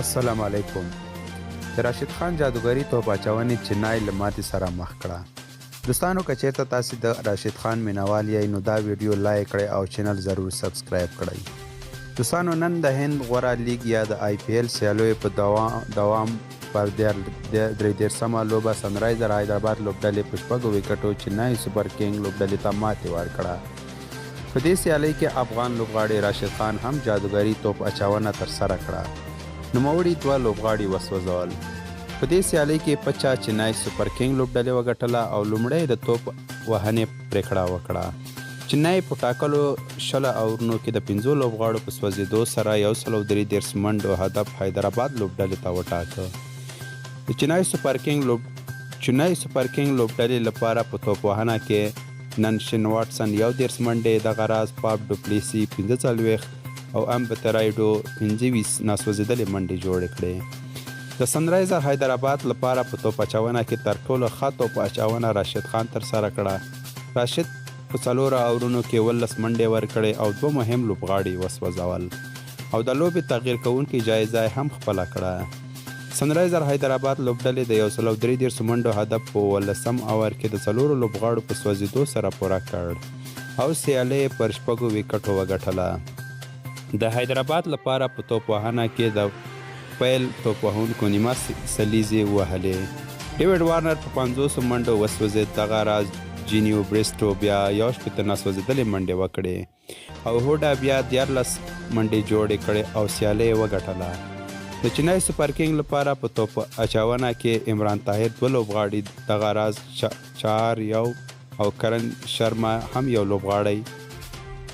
السلام علیکم. د راشد خان جادوګري توپ اچونې چنای له ماتې سره مخ کړه. دوستانو که چیرته تاسې د راشد خان مینوال یئ نو دا ویډیو لایک کړئ او چینل ضرور سبسکرایب کړئ. دوستانو نن د هند غوره لیګ یا د IPL سیالیو په دوام پر 33مه لوبه سنرایزر حیدرآباد لوبډلې په 6 وکټو چنای سوپر کینګ لوبډلې ته ماتې ورکړه. په دې سیالۍ کې افغان لوبغاړي راشد خان هم جادوګري توپ اچونه ترسره کړه. نوموړي 2 لوبغاړي وسوځول. په دې سیالۍ کې پچا چنای سوپر کینګ لوبډلې وګټله او لومړی د توپ وهنې پریکړه وکړه. چنای په ټاکلو 20 اورونو کې د 5 لوبغاړو په سوځېدو سره 133 منډو هدف حیدرآباد لوبډلې ته وټاکه. د چنای سوپر کینګ لوبډلې لپاره په توپ وهنه کې نن شین واټسن 11 منډې، دغه راز پاپ ډوپلیسي 45 او امبترایډو 25 ناسوځېدلې منډې جوړې کړې. د سنرایزر حیدرآباد لپاره په توپ اچونه کې تر ټولو ښه توپ اچونه راشد خان ترسره کړه. راشد په 4 اورونو کې 18 منډې ورکړې او 2 مهم لوبغاړي وسوځول او د لوبې تغییر کوونکې جایزه هم خپله کړه. سنرایزر حیدرآباد لوبډلې د 133 منډو هدف په 18 اور کې د 4 لوبغاړو په سوځېدو سره پوره کړ او سیالۍ پر 6 وکټو وګټله. د حیدرآباد لپاره په توپ وهنه کې د پیل توپ وهونکو نیمه سلیزې وهلې. ډیوډ وارنر په 50 منډو وسوځېد، دغه راز جینیو بریسټو بیا 11 ناسوځېدلې منډې وکړې او هوډا بیا 14 منډې جوړې کړې او سیالۍ وګټله. د چنای سوپر کینګ لپاره په توپ اچونه کې عمران طاهر 2 لوبغاړي، دغه راز 4 او کرن شرما هم 1 لوبغاړی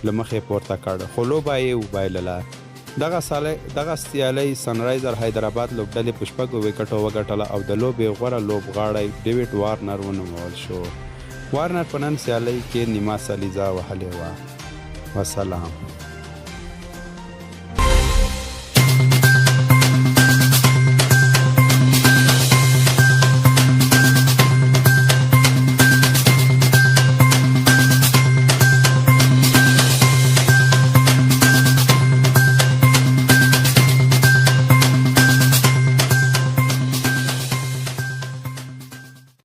له مخې پورته کړ، خو لوبه یې وبایلله. دغه سیالۍ سنرایزر حیدرآباد لوبډلې په 6 وکټو وګټله او د لوبې غوره لوبغاړی ډیوډ وارنر ونومول شو. وارنر په نن سیالۍ کې نیمه سلیزه وهلې وه. وسلام.